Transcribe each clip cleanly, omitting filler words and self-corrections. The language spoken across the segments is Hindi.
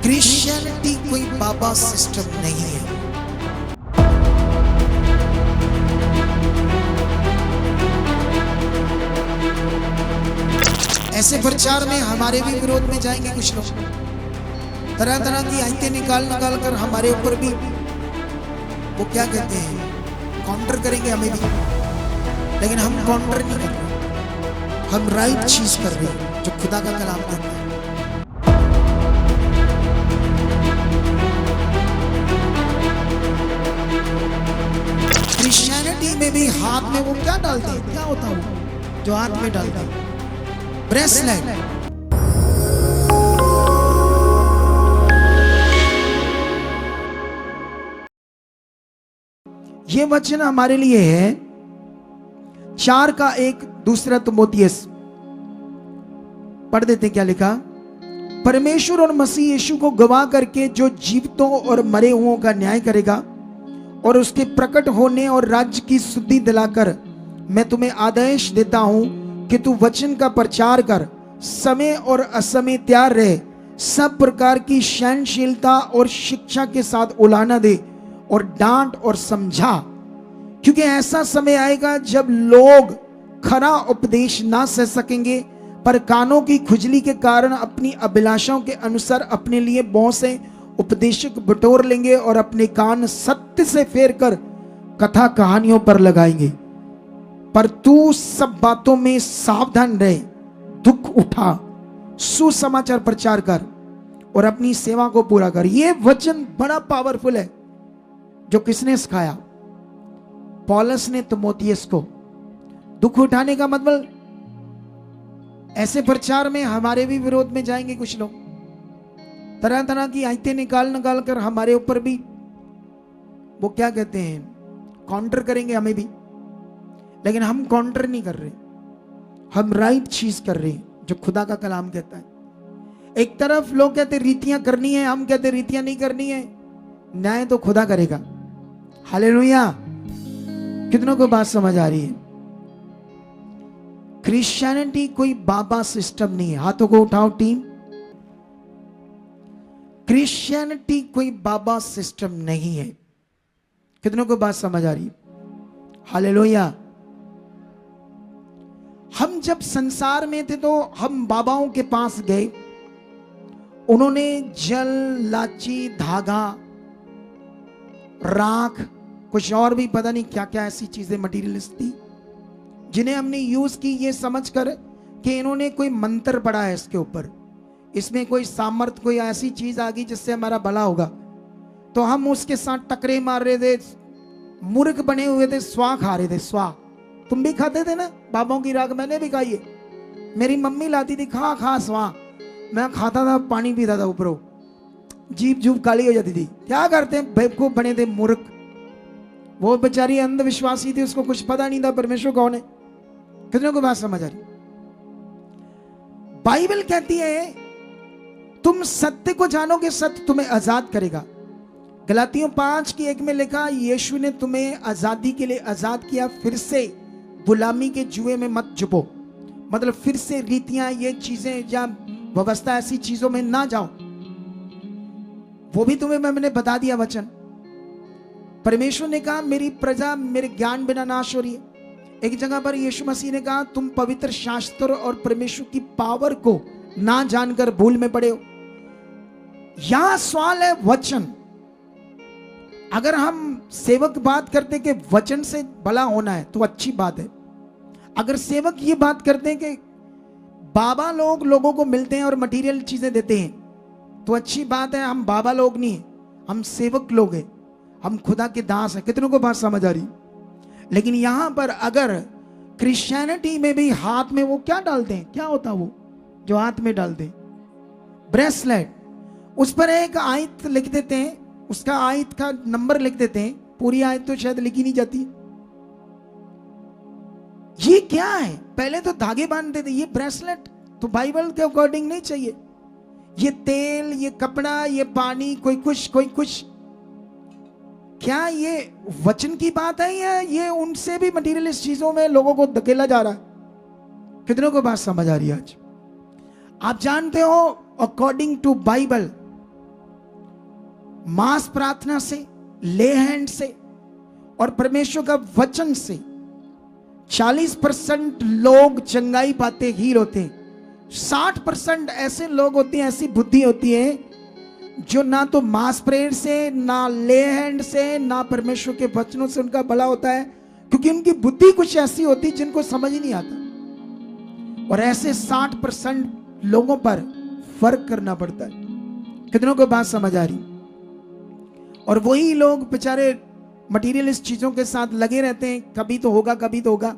क्रिश्चियनिटी कोई बाबा सिस्टम नहीं है। ऐसे प्रचार में हमारे भी विरोध में जाएंगे कुछ लोग, तरह तरह की आयतें निकाल कर हमारे ऊपर भी वो क्या कहते हैं काउंटर करेंगे हमें भी, लेकिन हम काउंटर नहीं कर रहे, हम राइट चीज कर रहे हैं जो खुदा का कलाम कहता है। क्रिश्चियनिटी में भी हाथ में वो क्या डालते हैं, क्या होता है जो हाथ में डालते हैं, ब्रेसलेट। ये वचन हमारे लिए है 4:1 दूसरा तिमोथियस पढ़ देते। क्या लिखा? परमेश्वर और मसीह यीशु को गवाह करके जो जीवितों और मरे हुओं का न्याय करेगा और उसके प्रकट होने और राज्य की शुद्धि दिलाकर, मैं तुम्हें आदेश देता हूं कि तू वचन का प्रचार कर, समय और असमय तैयार रहे, सब प्रकार की सहनशीलता और शिक्षा के साथ उलाहना दे और डांट और समझा, क्योंकि ऐसा समय आएगा जब लोग खरा उपदेश ना सह सकेंगे, पर कानों की खुजली के कारण अपनी अभिलाषाओं के अनुसार अपने लिए बहुत से उपदेशक बटोर लेंगे और अपने कान सत्य से फेर कर कथा कहानियों पर लगाएंगे। पर तू सब बातों में सावधान रहे, दुख उठा, सुसमाचार प्रचार कर और अपनी सेवा को पूरा कर। यह वचन बड़ा पावरफुल है जो किसने सिखाया? पौलुस ने तिमोथियस को। दुख उठाने का मतलब, ऐसे प्रचार में हमारे भी विरोध में जाएंगे कुछ लोग, तरह तरह की आयतें निकाल कर हमारे ऊपर भी वो क्या कहते हैं काउंटर करेंगे हमें भी, लेकिन हम काउंटर नहीं कर रहे, हम राइट चीज कर रहे हैं जो खुदा का कलाम कहता है। एक तरफ लोग कहते रीतियां करनी है, हम कहते रीतियां नहीं करनी है, न्याय तो खुदा करेगा। हालेलुया! कितनों को बात समझ आ रही है? क्रिश्चियनिटी कोई बाबा सिस्टम नहीं है। हाथों को उठाओ टीम। क्रिश्चियनिटी कोई बाबा सिस्टम नहीं है। कितनों को बात समझ आ रही है? हालेलुया! हम जब संसार में थे तो हम बाबाओं के पास गए, उन्होंने जल, लाची, धागा, राख, कुछ और भी पता नहीं क्या क्या ऐसी चीजें मटीरियल्स थी जिन्हें हमने यूज की ये समझकर कि इन्होंने कोई मंत्र पढ़ा है इसके ऊपर, इसमें कोई सामर्थ, कोई ऐसी चीज आ गई जिससे हमारा भला होगा, तो हम उसके साथ टकरे मार रहे थे, मूर्ख बने हुए थे, स्वा खा रहे थे। स्वा तुम भी खाते थे ना? बाबाओं की राख मैंने भी खाई है, मेरी मम्मी लाती थी, खा खा स्वा, मैं खाता था, पानी पीता था, ऊपरों जीभ जूब काली हो जाती थी। क्या करते हैं, बेवकूफ बने थे, मूर्ख। वो बेचारी अंधविश्वासी थी, उसको कुछ पता नहीं था परमेश्वर कौन है। कितने को बात समझ आ रही? बाइबल कहती है तुम सत्य को जानोगे, सत्य तुम्हें आजाद करेगा। गलातियों 5:1 में लिखा, यीशु ने तुम्हें आजादी के लिए आजाद किया, फिर से गुलामी के जुए में मत जुबो। मतलब फिर से रीतियां, ये चीजें या व्यवस्था, ऐसी चीजों में ना जाओ। वो भी तुम्हें मैंने बता दिया वचन। परमेश्वर ने कहा मेरी प्रजा मेरे ज्ञान बिना नाश हो रही है। एक जगह पर यीशु मसीह ने कहा तुम पवित्र शास्त्र और परमेश्वर की पावर को ना जानकर भूल में पड़े हो। यहां सवाल है वचन। अगर हम सेवक बात करते कि वचन से भला होना है तो अच्छी बात है। अगर सेवक ये बात करते हैं कि बाबा लोग लोगों को मिलते हैं और मटेरियल चीजें देते हैं तो अच्छी बात है। हम बाबा लोग नहीं, हम सेवक लोग हैं, हम खुदा के दास हैं। कितनों को बात समझ आ रही? लेकिन यहां पर अगर क्रिश्चियनिटी में भी हाथ में वो क्या डालते हैं, क्या होता है वो जो हाथ में डालते हैं? ब्रेसलेट। उस पर एक आयत लिख देते हैं, उसका आयत का नंबर लिख देते हैं, पूरी आयत तो शायद लिखी नहीं जाती। ये क्या है? पहले तो धागे बांधते थे, ये ब्रेसलेट तो बाइबल के अकॉर्डिंग नहीं चाहिए। ये तेल, ये कपड़ा, ये पानी, कोई कुछ। क्या ये वचन की बात है या ये उनसे भी मटीरियलिस्ट चीजों में लोगों को धकेला जा रहा है? कितनों को बात समझ आ रही है आज? आप जानते हो अकॉर्डिंग टू बाइबल मास प्रार्थना से, ले हैंड से और परमेश्वर का वचन से 40% लोग चंगाई पाते, हील होते हैं। 60% ऐसे लोग होते हैं, ऐसी बुद्धि होती है जो ना तो मास प्रेयर से, ना ले हैंड से, ना परमेश्वर के वचनों से उनका भला होता है, क्योंकि उनकी बुद्धि कुछ ऐसी होती है जिनको समझ ही नहीं आता। और ऐसे 60% लोगों पर फर्क करना पड़ता है। कितनों को बात समझ आ रही? और वही लोग बेचारे मटीरियलिस्ट चीजों के साथ लगे रहते हैं, कभी तो होगा, कभी तो होगा।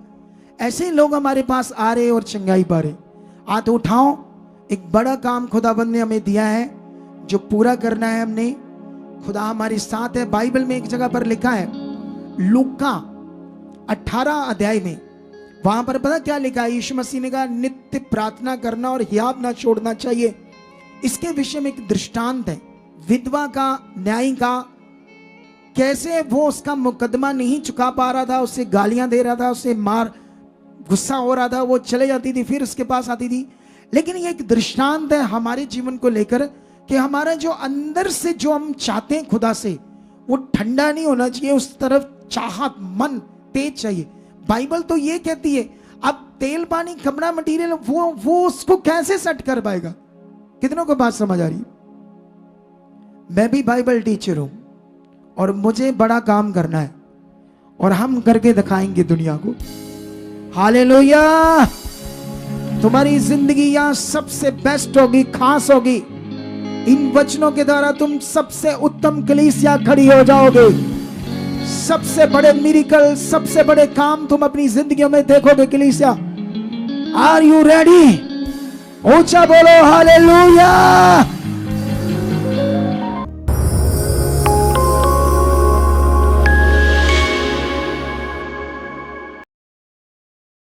ऐसे लोग हमारे पास आ रहे और चंगाई पा रहे। हाथ उठाओ, एक बड़ा काम खुदाबंद ने हमें दिया है जो पूरा करना है हमने। खुदा हमारे साथ है। बाइबल में एक जगह पर लिखा है, लूका 18 अध्याय में, वहां पर पता क्या लिखा है? यीशु मसीह ने कहा नित्य प्रार्थना करना और हियाव ना छोड़ना चाहिए। इसके विषय में एक दृष्टांत है, विधवा का, न्यायी का, कैसे वो उसका मुकदमा नहीं चुका पा रहा था, उसे गालियां दे रहा था, उसे मार, गुस्सा हो रहा था, वो चले जाती थी, फिर उसके पास आती थी। लेकिन ये एक दृष्टांत है हमारे जीवन को लेकर कि हमारा जो अंदर से जो हम चाहते हैं खुदा से, वो ठंडा नहीं होना चाहिए, उस तरफ चाहत, मन तेज चाहिए। बाइबल तो ये कहती है, अब तेल पानी कपड़ा मटीरियल वो उसको कैसे सेट कर पाएगा? कितनों को बात समझ आ रही? मैं भी बाइबल टीचर हूं और मुझे बड़ा काम करना है और हम करके दिखाएंगे दुनिया को। हालेलुया! तुम्हारी जिंदगी यहां सबसे बेस्ट होगी, खास होगी। इन वचनों के द्वारा तुम सबसे उत्तम कलीसिया खड़ी हो जाओगे। सबसे बड़े मिरेकल, सबसे बड़े काम तुम अपनी जिंदगियों में देखोगे कलीसिया। Are you ready? ऊंचा बोलो हालेलुया!